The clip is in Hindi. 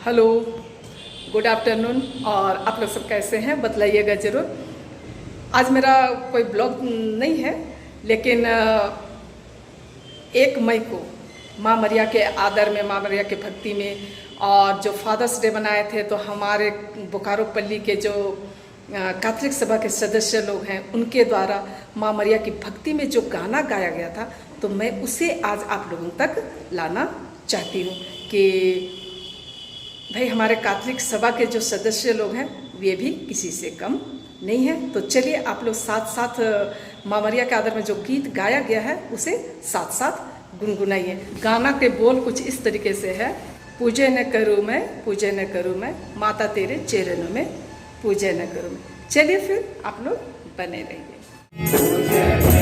Hello, good afternoon. और आप लोग सब कैसे हैं बतलाइएगा ज़रूर। आज मेरा कोई ब्लॉग नहीं है, लेकिन 1 मई को माँ मरिया के आदर में, माँ मरिया के भक्ति में, और जो फादर्स डे बनाए थे, तो हमारे बोकारो पल्ली के जो कैथोलिक सभा के सदस्य लोग हैं उनके द्वारा माँ मरिया की भक्ति में जो गाना गाया गया था, तो मैं उसे आज आप लोगों तक लाना चाहती हूँ कि भाई हमारे कैथोलिक सभा के जो सदस्य लोग हैं वे भी किसी से कम नहीं है। तो चलिए आप लोग साथ साथ माँ मरिया के आदर में जो गीत गाया गया है उसे साथ साथ गुनगुनाइए। गाना के बोल कुछ इस तरीके से है, पूजे न करूँ मैं, पूजे न करूँ मैं, माता तेरे चरणों में पूजे न करूँ मैं। चलिए फिर आप लोग बने रहिए।